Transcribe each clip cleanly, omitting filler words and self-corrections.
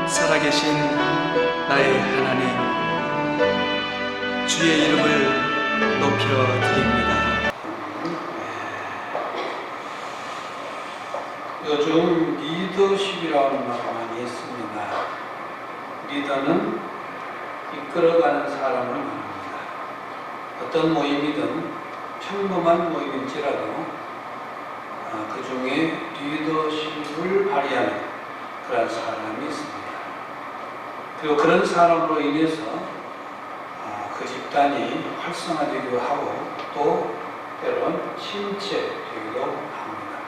살아계신 나의 하나님, 주의 이름을 높여드립니다. 요즘 리더십이라는 말을 많이 했습니다. 리더는 이끌어가는 사람을 말합니다. 어떤 모임이든 평범한 모임일지라도 그 중에 리더십을 발휘하는 그런 사람이 있습니다. 그리고 그런 사람으로 인해서 그 집단이 활성화되기도 하고 또 때로는 침체되기도 합니다.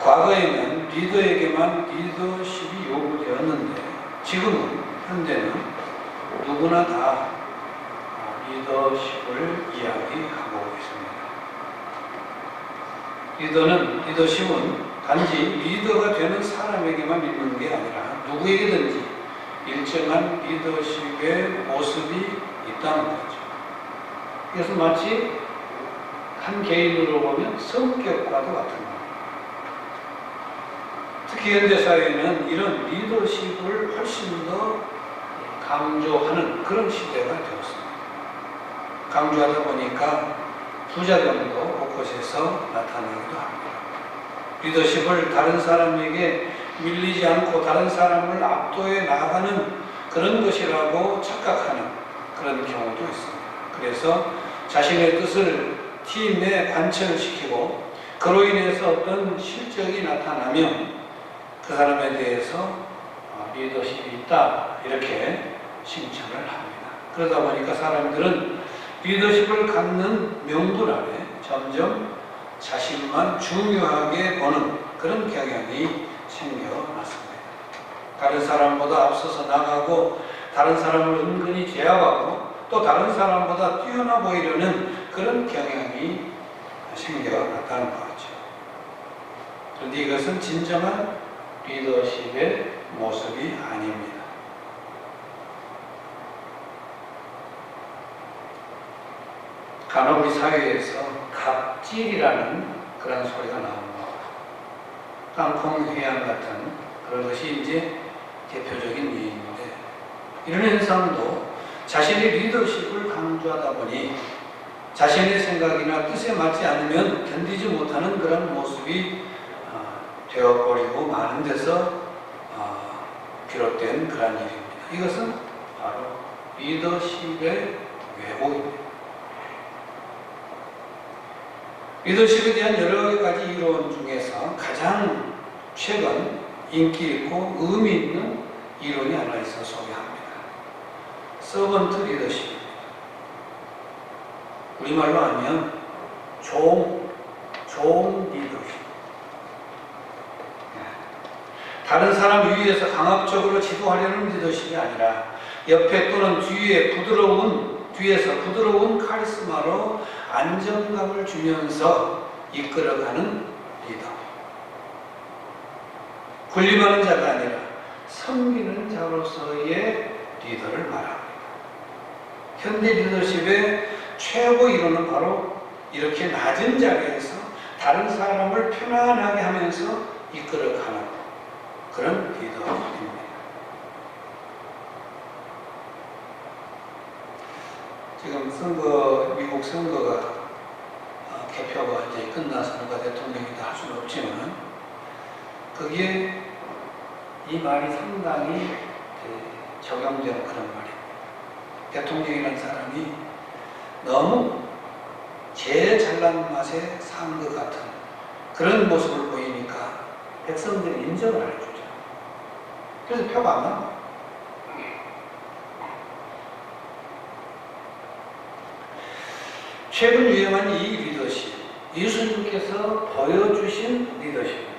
과거에는 리더에게만 리더십이 요구되었는데 지금은 현대는 누구나 다 리더십을 이야기하고 있습니다. 리더십은 단지 리더가 되는 사람에게만 있는 게 아니라 누구에게든지 일정한 리더십의 모습이 있다는 거죠. 그래서 마치 한 개인으로 보면 성격과도 같은 겁니다. 특히 현대사회는 이런 리더십을 훨씬 더 강조하는 그런 시대가 되었습니다. 강조하다 보니까 부작용도 곳곳에서 나타나기도 합니다. 리더십을 다른 사람에게 밀리지 않고 다른 사람을 압도해 나가는 그런 것이라고 착각하는 그런 경우도 있습니다. 그래서 자신의 뜻을 팀에 관철시키고 그로 인해서 어떤 실적이 나타나면 그 사람에 대해서 리더십이 있다 이렇게 칭찬을 합니다. 그러다 보니까 사람들은 리더십을 갖는 명분 아래 점점 자신만 중요하게 보는 그런 경향이 생겨났습니다. 다른 사람보다 앞서서 나가고 다른 사람을 은근히 제압하고 또 다른 사람보다 뛰어나 보이려는 그런 경향이 생겨났다는 거죠. 그런데 이것은 진정한 리더십의 모습이 아닙니다. 간혹 우리 사회에서 갑질이라는 그런 소리가 나옵니다. 깡통회양 같은 그런 것이 이제 대표적인 예인데 이런 현상도 자신의 리더십을 강조하다 보니 자신의 생각이나 뜻에 맞지 않으면 견디지 못하는 그런 모습이 되어버리고 많은 데서 비롯된 그런 일입니다. 이것은 바로 리더십의 왜곡입니다. 리더십에 대한 여러 가지 이론 중에서 가장 최근 인기 있고 의미 있는 이론이 하나 있어 소개합니다. 서번트 리더십입니다. 우리말로 하면 종 리더십. 다른 사람 위에서 강압적으로 지도하려는 리더십이 아니라 옆에 또는 뒤에서 부드러운 카리스마로 안정감을 주면서 이끌어가는 리더. 군림하는 자가 아니라 섬기는 자로서의 리더를 말합니다. 현대 리더십의 최고 이론은 바로 이렇게 낮은 자리에서 다른 사람을 편안하게 하면서 이끌어가는 그런 리더입니다. 지금 미국 선거가 개표가 이제 끝나서 누가 대통령이다 할 수는 없지만 거기에 이 말이 상당히 적용되는 그런 말입니다. 대통령이라는 사람이 너무 제일 잘난 맛에 산 것 같은 그런 모습을 보이니까 백성들이 인정을 안 해주죠. 그래서 표가 안 나와. 최근 유행한 이 리더십, 예수님께서 보여주신 리더십입니다.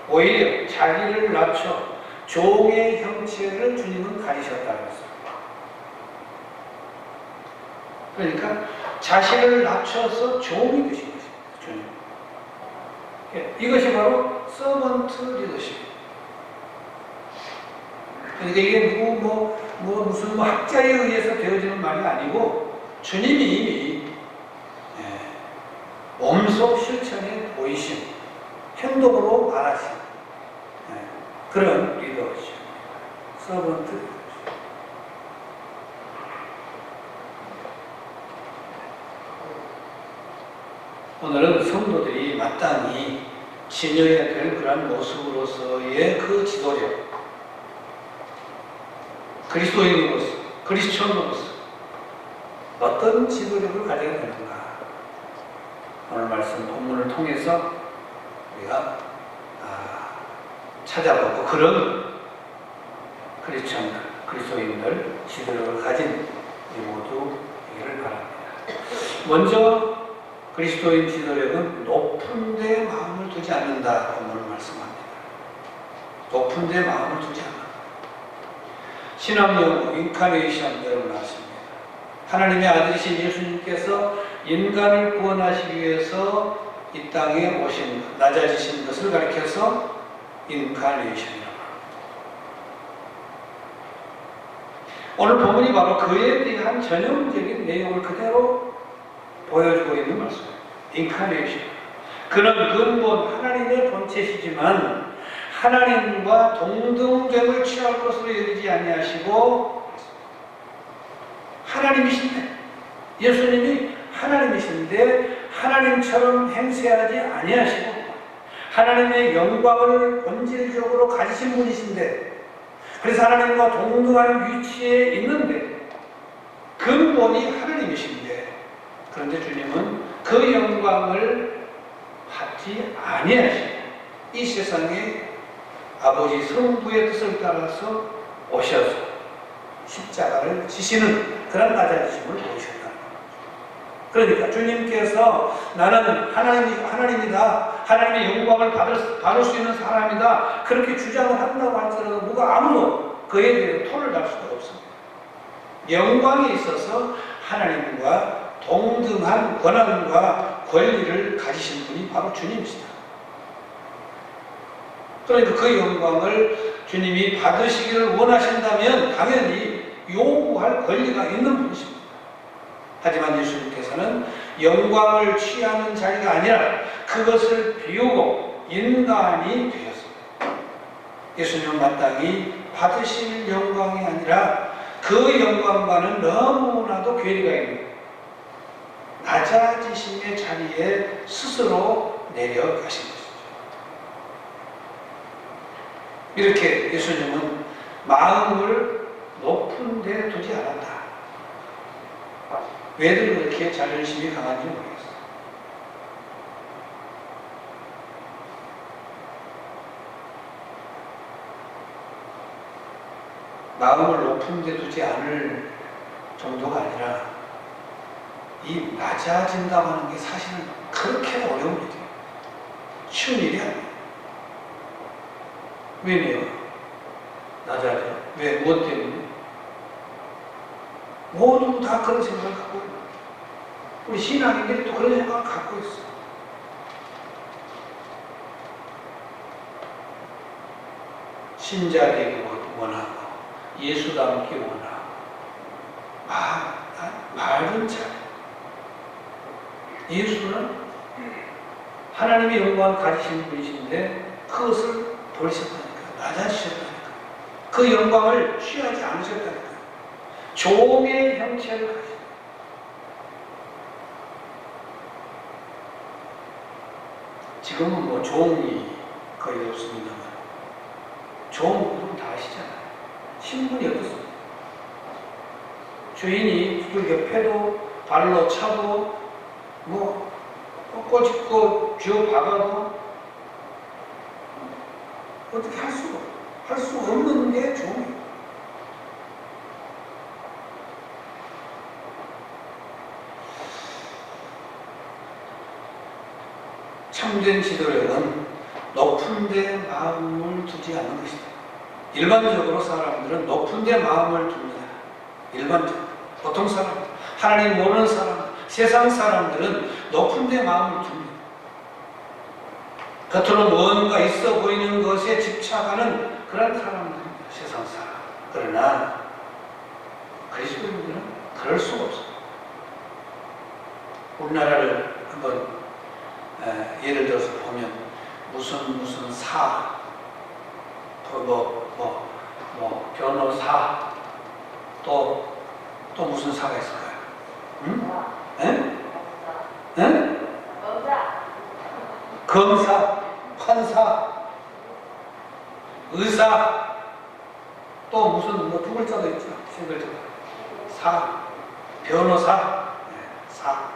오히려 자기를 낮춰 종의 형체를 주님은 가지셨다고 했습니다. 그러니까 자신을 낮춰서 종이 되신 것입니다. 주님. 이것이 바로 서번트 리더십입니다. 그러니까 이게 무슨 학자에 의해서 되어지는 말이 아니고 주님이 이미 몸속 실천에 보이신 행동으로 말하신 그런 리더십, 서번트 리더십. 오늘은 성도들이 마땅히 지녀야 될 그런 모습으로서의 그 지도력, 그리스도인으로서, 그리스천으로서 어떤 지도력을 가져야 되는가? 오늘 말씀 본문을 통해서 우리가 찾아보고 그런 크리스천들, 그리스도인들 지도력을 가진 우리 모두 되기를 바랍니다. 먼저 그리스도인 지도력은 높은 데 마음을 두지 않는다. 오늘 말씀합니다. 높은 데 마음을 두지 않는다. 신학용어 인카네이션 여러분 나왔습니다. 하나님의 아들이신 예수님께서 인간을 구원하시기 위해서 이 땅에 오신 것, 낮아지신 것을 가리켜서 인카네이션이라고 합니다. 오늘 본문이 바로 그에 대한 전형적인 내용을 그대로 보여주고 있는 말씀입니다. 인카네이션. 그는 근본 하나님의 본체시지만 하나님과 동등됨을 취할 것으로 여기지 아니하시고 하나님이신데, 예수님이 하나님이신데 하나님처럼 행세하지 아니하시고 하나님의 영광을 본질적으로 가지신 분이신데, 그래서 하나님과 동등한 위치에 있는데 근본이 하나님이신데, 그런데 주님은 그 영광을 받지 아니하시고 이 세상에 아버지 성부의 뜻을 따라서 오셔서 십자가를 지시는 그런 낮아지심을 보이셨다는 겁니다. 그러니까 주님께서 나는 하나님이다, 하나님의 영광을 받을 수 있는 사람이다, 그렇게 주장을 한다고 할지라도 누가 아무도 그에 대해 토를 달 수가 없습니다. 영광에 있어서 하나님과 동등한 권한과 권리를 가지신 분이 바로 주님이시다. 그러니까 그 영광을 주님이 받으시기를 원하신다면 당연히 요구할 권리가 있는 분이십니다. 하지만 예수님께서는 영광을 취하는 자리가 아니라 그것을 비우고 인간이 되었습니다. 예수님은 마땅히 받으실 영광이 아니라 그 영광과는 너무나도 괴리가 있는 낮아지심의 자리에 스스로 내려가신 것이죠. 이렇게 예수님은 마음을 높은 데 두지 않았다. 왜들 그렇게 자존심이 강한지 모르겠어요. 마음을 높은 데 두지 않을 정도가 아니라 이 낮아진다고 하는 게 사실은 그렇게 어려운 일이에요. 쉬운 일이 아니에요. 왜요? 낮아져. 왜? 무엇 때문에? 모두 다 그런 생각을 갖고 있는 거예요. 우리 신앙인들이 또 그런 생각을 갖고 있어요. 신자 되기 원하고 예수 닮기 원하고 말은 잘해. 예수는 하나님의 영광을 가지신 분이신데 그것을 버리셨다니까요. 낮아지셨다니까요. 그 영광을 취하지 않으셨다니까요. 종의 형체를 가지고 지금은 뭐 종이 거의 없습니다만 종은 다 아시잖아요. 신분이 어떻습니까? 주인이 그 옆에도 발로 차도 뭐 꼬집고 쥐어 박아도 어떻게 할 수 없는 게 종이에요. 참된 지도력은 높은 데 마음을 두지 않는 것이다. 일반적으로 사람들은 높은 데 마음을 둡니다. 일반적으로. 보통 사람, 하나님 모르는 사람, 세상 사람들은 높은 데 마음을 둡니다. 겉으로 뭔가 있어 보이는 것에 집착하는 그런 사람들입니다. 세상 사람. 그러나 그리스도인들은 그럴 수가 없어요. 우리나라를 한번 예를 들어서 보면 무슨 변호사, 또 무슨 사가 있을까요? 응? 응? 검사, 판사, 의사, 또 무슨 두 글자도 있죠. 세 글자. 사, 변호사, 사.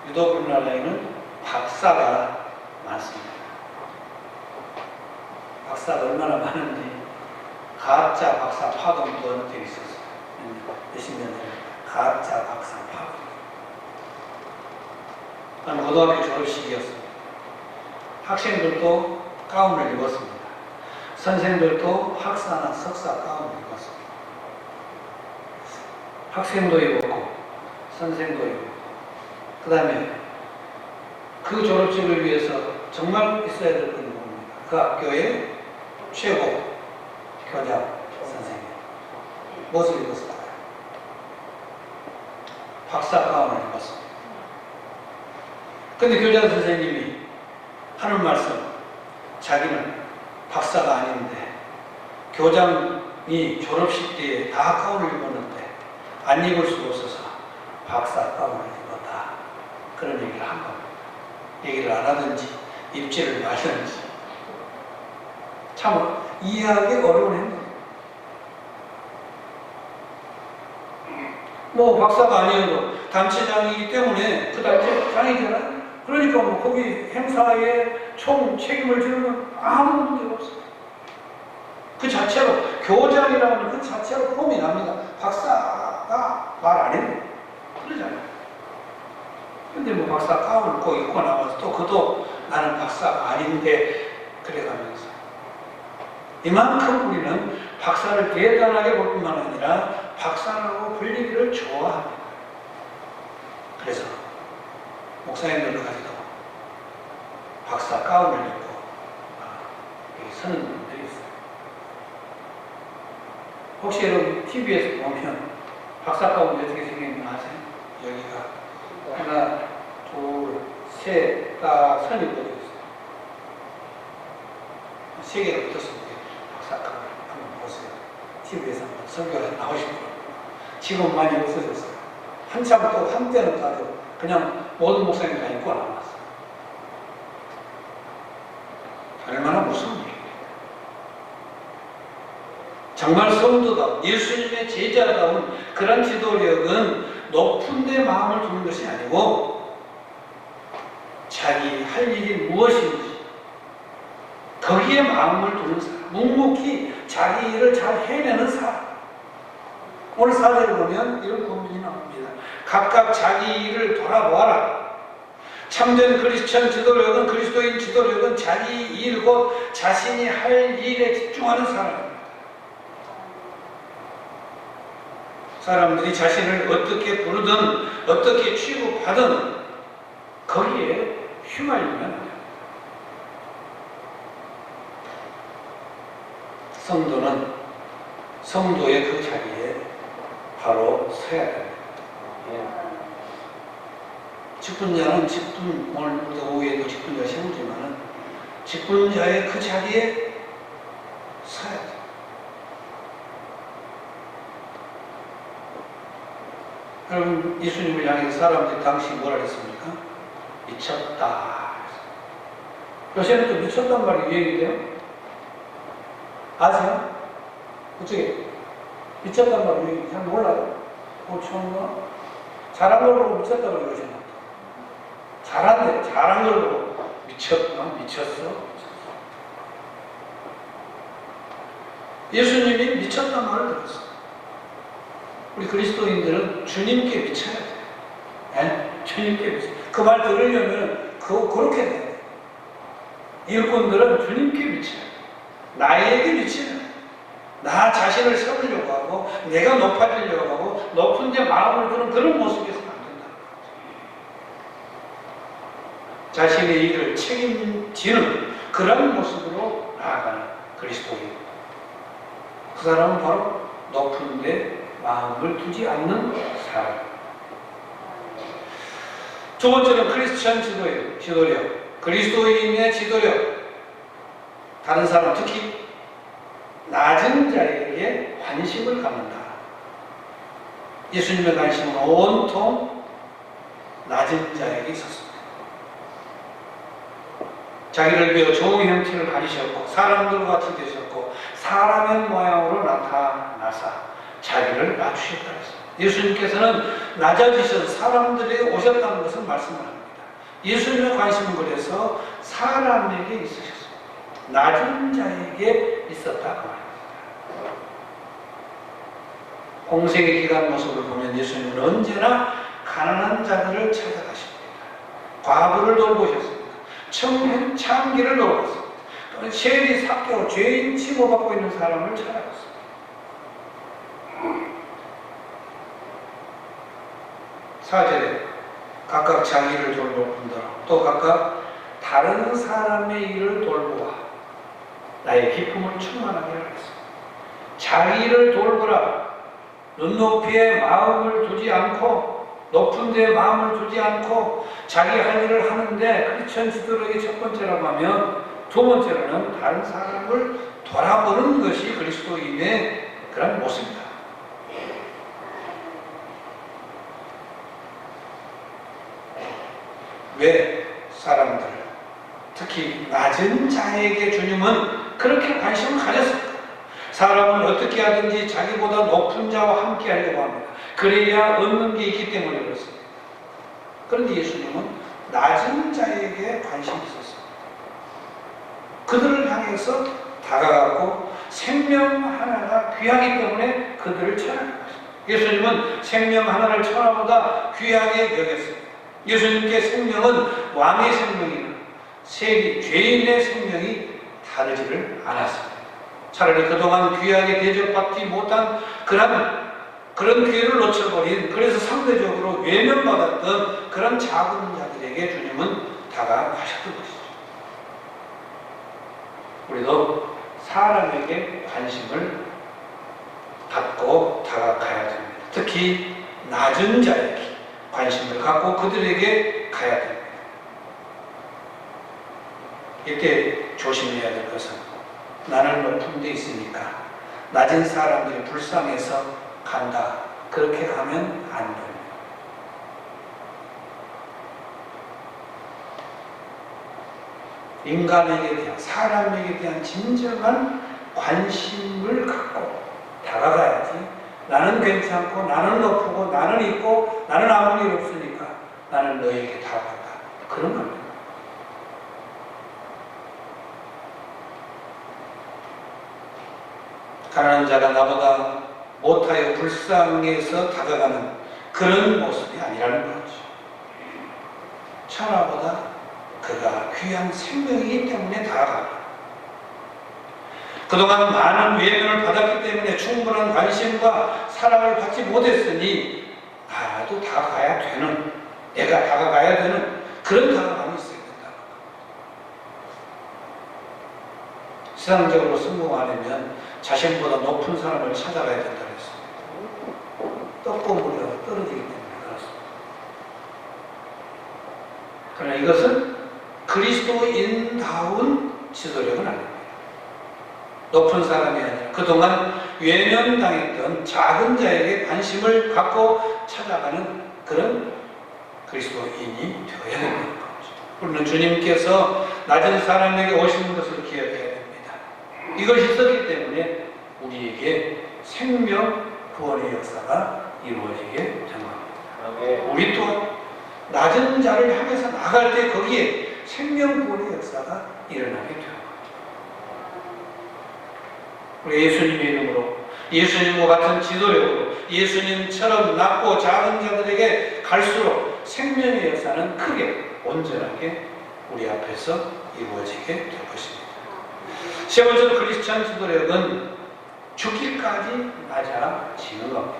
유독 우리나라에는 박사가 많습니다. 박사가 얼마나 많은지 가짜 박사 파동도 어느 때 있었어요. 몇십 년 전에 가짜 박사 파동. 난 고등학교 졸업식이었습니다. 학생들도 가운을 입었습니다. 선생들도 학사나 석사 가운을 입었습니다. 학생도 입었고 선생도 입었고 그 다음에 그 졸업식을 위해서 정말 있어야 될 것이 뭡니까? 그 학교의 최고 교장 선생님 무엇을 입었을까요? 박사 가운을 입었습니다. 근데 교장 선생님이 하는 말씀, 자기는 박사가 아닌데 교장이 졸업식 때에 다 가운을 입었는데 안 입을 수가 없어서 박사 가운을 입었다. 그런 얘기를 한 겁니다. 얘기를 안 하든지 입지를 말든지 참 이해하기 어려운 행동입니다. 뭐 박사가 아니어도 단체장이기 때문에 그 단체장이잖아요. 그러니까 뭐 거기 행사에 총 책임을 지는 아무 문제가 없어요. 그 자체로 교장이라는 그 자체로 폼이 납니다. 박사가 말 안 해도 그러잖아요. 근데 뭐 박사 가운을 꼭 입고 나와서 또 그도 나는 박사가 아닌데 그래가면서 이만큼 우리는 박사를 대단하게 볼 뿐만 아니라 박사라고 불리기를 좋아합니다. 그래서 목사님들도 가지고 박사 가운을 입고 여기 서는 분들이 있어요. 혹시 여러분 TV에서 보면 박사 가운이 어떻게 생겼는지 아세요? 여기가 하나, 둘, 셋, 딱 선이 붙어 있어요. 세 개가 붙었습니다. 박사 가운 한번 보세요. TV에서 한번 설교가 나오실 거예요. 지금 많이 없어졌어요. 한참 또 한때는 다들 그냥 모든 목사님이 다 입고 나왔어요. 얼마나 무서운 일이에요. 정말 성도다, 예수님의 제자다운 그런 지도력은 높은 데 마음을 두는 것이 아니고 자기 할 일이 무엇인지 거기에 마음을 두는 사람, 묵묵히 자기 일을 잘 해내는 사람. 오늘 사례를 보면 이런 고민이 나옵니다. 각각 자기 일을 돌아보아라. 참된 크리스천 지도력은, 그리스도인 지도력은 자기 일 곧 자신이 할 일에 집중하는 사람입니다. 사람들이 자신을 어떻게 부르든 어떻게 취급하든 거기에 휘말리면 안 됩니다. 성도는 성도의 그 자리에 바로 서야 됩니다. 직분자는 직분, 오늘 오후에도 직분자 세우지만은 직분자의 그 자리에 서야 돼요. 여러분, 예수님을 향해서 사람들이 당시 뭐라 했습니까? 미쳤다. 요새는 또 미쳤단 말이 유행인데요? 아세요? 어떻게? 미쳤단 말이 유행인지 잘 몰라요? 처음가 잘한 걸 보고 미쳤다고 그러시나? 잘한데, 잘한 걸 보고 미쳤구나, 미쳤어? 예수님이 미쳤단 말을 들었어요. 우리 그리스도인들은 주님께 미쳐야 돼요. 네? 주님께 미쳐야 돼요. 그 말 들으려면 그렇게 돼야 돼요. 일꾼들은 주님께 미쳐야 돼요. 나에게 미치는 돼요. 나 자신을 세우려고 하고 내가 높아지려고 하고 높은 데 마음을 두는 그런 모습에서는 안 된다. 자신의 일을 책임지는 그런 모습으로 나아가는 그리스도인. 그 사람은 바로 높은 데 마음을 두지 않는 사람. 두 번째는 크리스천 지도력, 그리스도인의 지도력. 다른 사람, 특히 낮은 자에게 관심을 갖는다. 예수님의 관심은 온통 낮은 자에게 있었습니다. 자기를 비워 좋은 형체를 가지셨고 사람들과 같이 되셨고 사람의 모양으로 나타나사 자기를 낮추셨다 했습니다. 예수님께서는 낮아지셔서 사람들이 오셨다는 것을 말씀을 합니다. 예수님의 관심은 그래서 사람에게 있으셨습니다. 낮은 자에게 있었다 그 말입니다. 공생의 기간 모습을 보면 예수님은 언제나 가난한 자들을 찾아가십니다. 과부를 돌보셨습니다. 창기를 돌봤습니다. 또는 세리 삭개로 죄인 치고받고 있는 사람을 찾아갔습니다. 사절에 각각 자기를 돌볼 뿐더러 또 각각 다른 사람의 일을 돌보아 나의 기쁨을 충만하게 하겠습니다. 자기를 돌보라. 눈높이에 마음을 두지 않고 높은 데에 마음을 두지 않고 자기 할 일을 하는데 크리스천 지도력의 첫 번째라고 하면 두 번째로는 다른 사람을 돌아보는 것이 그리스도인의 그런 모습입니다. 왜 사람들, 특히 낮은 자에게 주님은 그렇게 관심을 가졌을까? 사람은 어떻게 하든지 자기보다 높은 자와 함께 하려고 합니다. 그래야 얻는 게 있기 때문에 그렇습니다. 그런데 예수님은 낮은 자에게 관심이 있었습니다. 그들을 향해서 다가가고 생명 하나가 귀하기 때문에 그들을 찾아간 것입니다. 예수님은 생명 하나를 천하보다 귀하게 여겼습니다. 예수님께 생명은 왕의 생명이나 세리, 죄인의 생명이 다르지를 않았습니다. 차라리 그동안 귀하게 대접받지 못한 그런 기회를 놓쳐버린, 그래서 상대적으로 외면받았던 그런 작은 자들에게 주님은 다가가셨던 것이죠. 우리도 사람에게 관심을 갖고 다가가야 됩니다. 특히 낮은 자에게 관심을 갖고 그들에게 가야 됩니다. 이때 조심해야 될 것은 나는 높은 데 있으니까 낮은 사람들이 불쌍해서 간다. 그렇게 가면 안 됩니다. 인간에게 대한, 사람에게 대한 진정한 관심을 갖고 다가가야지. 나는 괜찮고, 나는 높고, 나는 있고, 나는 아무 일 없으니까 나는 너에게 다가간다. 그런 겁니다. 가난한 자가 나보다 못하여 불쌍해서 다가가는 그런 모습이 아니라는 거죠. 천하보다 그가 귀한 생명이기 때문에 다가가는, 그동안 많은 외면을 받았기 때문에 충분한 관심과 사랑을 받지 못했으니 나도 다가가야 되는, 내가 다가가야 되는 그런 다가감이 있어야 된다. 세상적으로 성공하려면 자신보다 높은 사람을 찾아가야 된다 그랬습니다. 떡고물이가 떨어지기 때문에 그렇습니다. 그러나 이것은 그리스도인다운 지도력은 아닙니다. 높은 사람이 아니라 그동안 외면당했던 작은 자에게 관심을 갖고 찾아가는 그런 그리스도인이 되어야 되는 거죠. 우리는 주님께서 낮은 사람에게 오시는 것을 기억해야 됩니다. 이것이 있었기 때문에 우리에게 생명 구원의 역사가 이루어지게 된 겁니다. 우리 또한 낮은 자를 향해서 나갈 때 거기에 생명 구원의 역사가 일어나게 됩니다. 우리 예수님의 이름으로, 예수님과 같은 지도력으로 예수님처럼 낮고 작은 자들에게 갈수록 생명의 역사는 크게 온전하게 우리 앞에서 이루어지게 될 것입니다. 세 번째로 크리스찬 지도력은 죽기까지 낮아지는 겁니다.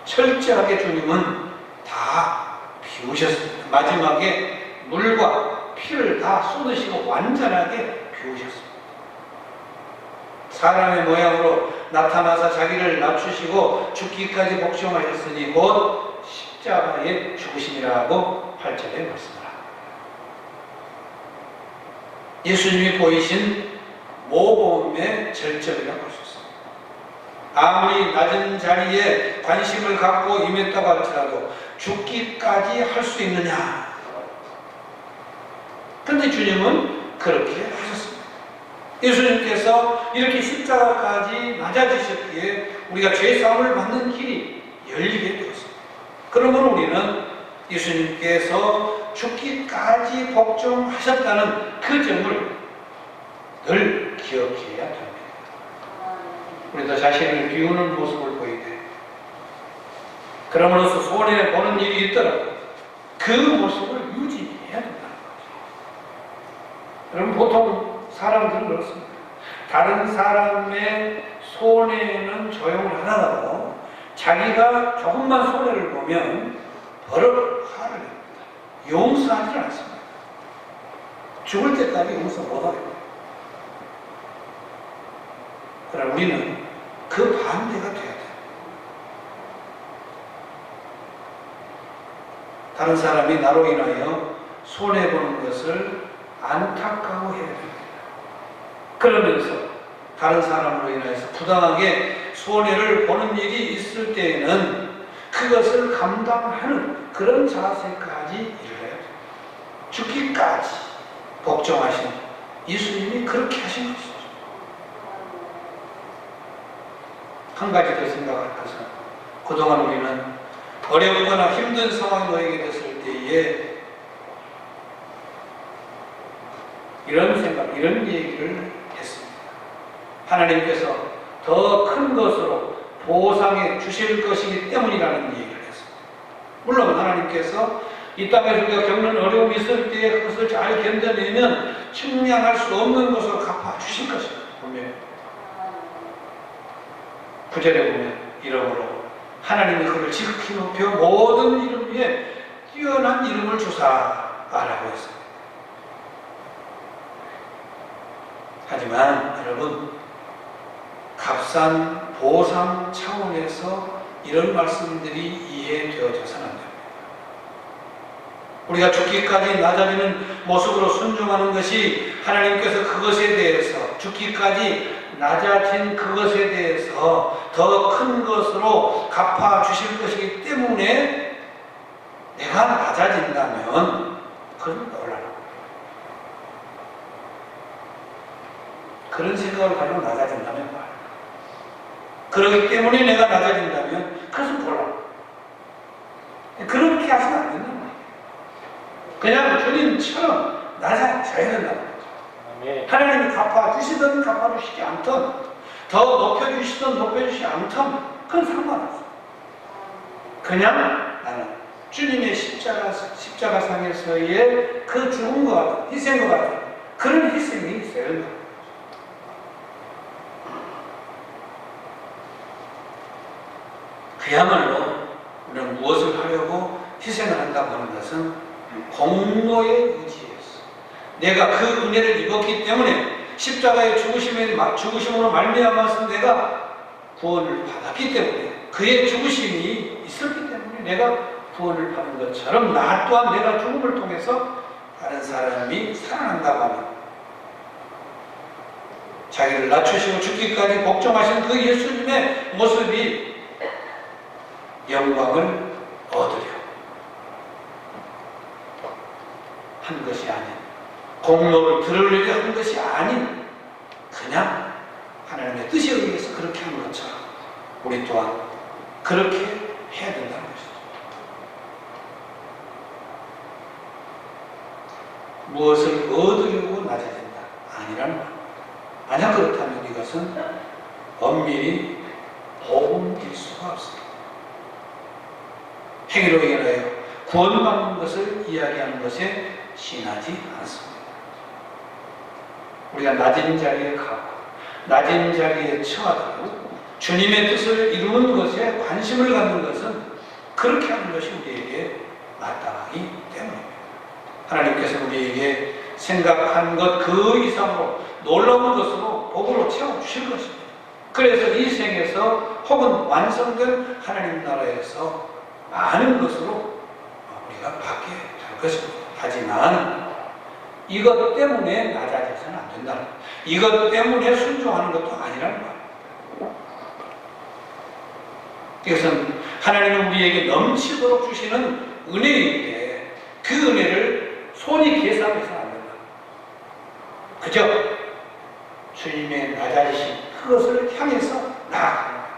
철저하게 주님은 다 비우셨습니다. 마지막에 물과 피를 다 쏟으시고 완전하게 비우셨습니다. 사람의 모양으로 나타나서 자기를 낮추시고 죽기까지 복종하셨으니 곧 십자가의 죽으심이라고 8절에 말씀을 합니다. 예수님이 보이신 모범의 절정이라고 할 수 있습니다. 아무리 낮은 자리에 관심을 갖고 임했다고 할지라도 죽기까지 할 수 있느냐? 그런데 주님은 그렇게 하셨습니다. 예수님께서 이렇게 십자가까지 낮아지셨기에 우리가 죄사함을 받는 길이 열리게 되었습니다. 그러면 우리는 예수님께서 죽기까지 복종하셨다는 그 점을 늘 기억해야 됩니다. 우리도 자신을 비우는 모습을 보이되 그러므로서 손해보는 일이 있더라도 그 모습을 유지해야 된다는 거죠. 여러분, 보통 사람들은 그렇습니다. 다른 사람의 손해는 조용을 하다가도 자기가 조금만 손해를 보면 버럭 화를 냅니다. 용서하지 않습니다. 죽을 때까지 용서 못합니다. 그러나 우리는 그 반대가 돼야 돼요. 다른 사람이 나로 인하여 손해보는 것을 안타까워해야 됩니다. 그러면서 다른 사람으로 인해서 부당하게 손해를 보는 일이 있을 때에는 그것을 감당하는 그런 자세까지 이르러야 됩니다. 죽기까지 복종하신 예수님이 그렇게 하신 것이죠. 한 가지 더 생각할 것은 그동안 우리는 어렵거나 힘든 상황에 놓이게 됐을 때에 이런 생각, 이런 얘기를 했습니다. 하나님께서 더 큰 것으로 보상해 주실 것이기 때문이라는 얘기를 했습니다. 물론 하나님께서 이 땅에서 우리가 겪는 어려움이 있을 때 그것을 잘 견뎌내면 측량할 수 없는 것으로 갚아 주실 것입니다. 분명히. 9절에 보면 이러므로 하나님이 그를 지극히 높여 모든 이름 위에 뛰어난 이름을 주사라고 했습니다. 하지만 여러분, 값싼 보상 차원에서 이런 말씀들이 이해되어져서는 안 됩니다. 우리가 죽기까지 낮아지는 모습으로 순종하는 것이 하나님께서 그것에 대해서 죽기까지 낮아진 그것에 대해서 더 큰 것으로 갚아주실 것이기 때문에 내가 낮아진다면 그건 놀라는 거예요. 그런 생각을 가지고 낮아진다면 말이에요. 그렇기 때문에 내가 낮아진다면 그것은 놀라는 거예요. 그렇게 하시면 안 된단 말이에요. 그냥 주님처럼 낮아져야 된다는 거죠. 하나님이 갚아주시든 갚아주시지 않든 더 높여주시든 높여주시지 않든 그건 상관없어요. 그냥 나는 주님의 십자가상에서의 그 죽음과 같은 희생과 같은 그런 희생이 있어야 된다. 그야말로 우리는 무엇을 하려고 희생을 한다고 하는 것은 공로의 의지였어. 내가 그 은혜를 입었기 때문에 십자가의 죽으심으로 말미암아서 내가 구원을 받았기 때문에 그의 죽으심이 있었기 때문에 내가 구원을 받은 것처럼 나 또한 내가 죽음을 통해서 다른 사람이 살아난다고 하는 자기를 낮추시고 죽기까지 복종하신 그 예수님의 모습이 영광을 얻으려 한 것이 아닌, 공로를 들으려고 한 것이 아닌 그냥 하나님의 뜻에 의해서 그렇게 한 것처럼 우리 또한 그렇게 해야 된다는 것이죠. 무엇을 얻으려고 낮아진다 아니라는 말입니다. 만약 그렇다면 이것은 엄밀히 복음일 수가 없습니다. 행위로 인하여 구원받는 것을 이야기하는 것에 신하지 않습니다. 우리가 낮은 자리에 가고 낮은 자리에 처하고 주님의 뜻을 이루는 것에 관심을 갖는 것은 그렇게 하는 것이 우리에게 마땅하기 때문입니다. 하나님께서 우리에게 생각한 것 그 이상으로 놀라운 것으로 복으로 채워주실 것입니다. 그래서 이 생에서 혹은 완성된 하나님 나라에서 많은 것으로 우리가 받게 될 것입니다. 하지만 이것 때문에 낮아져서 해서는 안 된다는 거예요. 이것 때문에 순종하는 것도 아니라는 거예요. 이것은 하나님은 우리에게 넘치도록 주시는 은혜인데 그 은혜를 손이 계산해서는 안 된다. 그저 주님의 낮아지심 그것을 향해서 나아가는 거예요.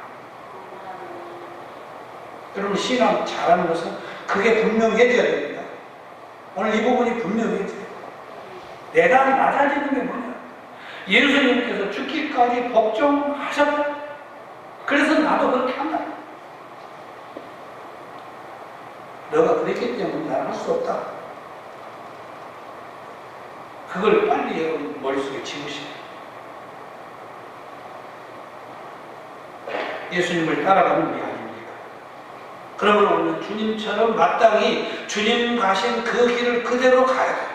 여러분 신앙 잘하는 것은 그게 분명해져야 됩니다. 오늘 이 부분이 분명해져요. 내가 낮아지는 게 뭐냐? 예수님께서 죽기까지 복종하셨다. 그래서 나도 그렇게 한다. 너가 그랬기 때문에 나는 할 수 없다. 그걸 빨리 여러분 머릿속에 지우시고 예수님을 따라가는 우리 아닙니까? 그러면 오늘 주님처럼 마땅히 주님 가신 그 길을 그대로 가야 돼요.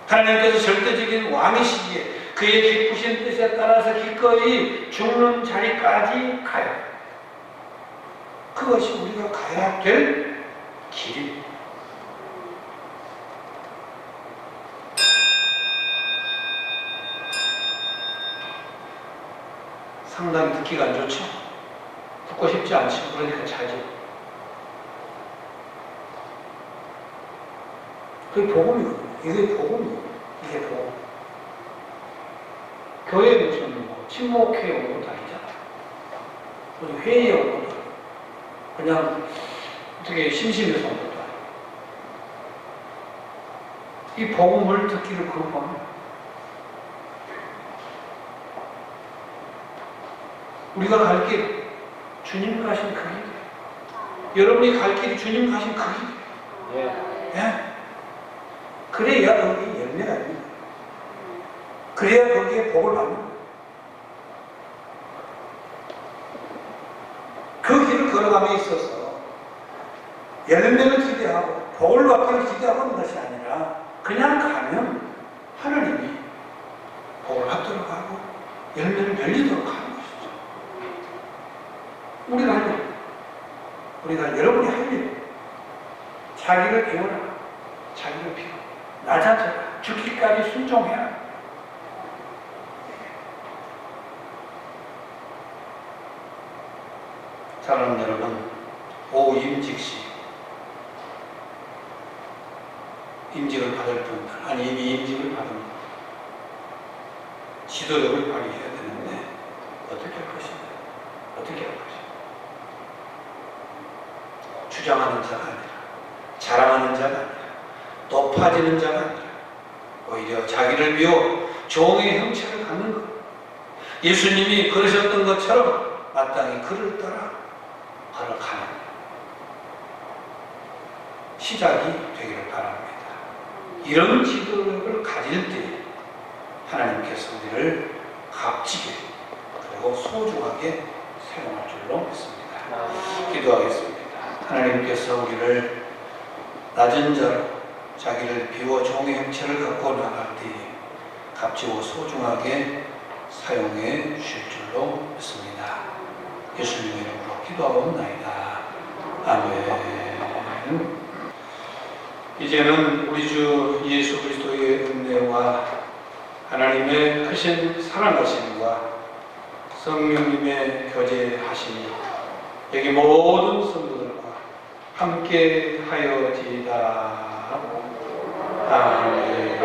하나님께서 절대적인 왕이시기에 그의 기쁘신 뜻에 따라서 기꺼이 죽는 자리까지 가야 돼요. 그것이 우리가 가야 될 길입니다. 상당히 듣기가 안 좋죠? 듣고 싶지 않죠? 그러니까 자주. 그게 복음이거든요. 이게 복음이에요. 이게 복음. 교회에 무슨 뭐 친목회에 온 것도 아니잖아. 무슨 회의에 온 것도 아니고. 그냥 어떻게 심심해서 온 것도 아니고. 이 복음을 듣기를 거부합니다. 우리가 갈 길, 주님 가신 그 길. 여러분이 갈 길이 주님 가신 그 길. 예. 그래야 거기 열매가 됩니다. 그래야 거기에 복을 받는 거예요. 그 길을 걸어감에 있어서 열매를 기대하고 복을 받기를 기대하고 하는 것이 아니라 그냥 가면 하나님이 복을 받도록 하고 열매를 열리도록 하는 것이죠. 우리가 할 일, 우리가 여러분이 할 일, 자기를 배워라, 자기를 비워, 낮아져라, 죽기까지 순종해라. 사랑하는 여러분, 오후 임직시 임직을 받을 분들, 아니 이미 임직을 받은 지도력을 발휘해야 되는데 어떻게 할 것인가? 어떻게 할 것인가? 주장하는 자가 아니라, 자랑하는 자가 아니라, 높아지는 자가 아니라 오히려 자기를 비워 종의 형체를 갖는 것. 예수님이 그러셨던 것처럼 마땅히 그를 따라 걸어가는 시작이 되기를 바랍니다. 이런 지도력을 가질 때 하나님께서 우리를 값지게 그리고 소중하게 사용할 줄로 믿습니다. 기도하겠습니다. 하나님께서 우리를 낮은 자로 자기를 비워 종의 형체를 갖고 나갈 때 값지고 소중하게 사용해 주실 줄로 믿습니다. 예수님의 이름으로 기도하옵나이다. 아멘. 이제는 우리 주 예수 그리스도의 은혜와 하나님의 크신 사랑하심과 성령님의 교제하심이 여기 모든 성도들과 함께 하여지이다. 아멘.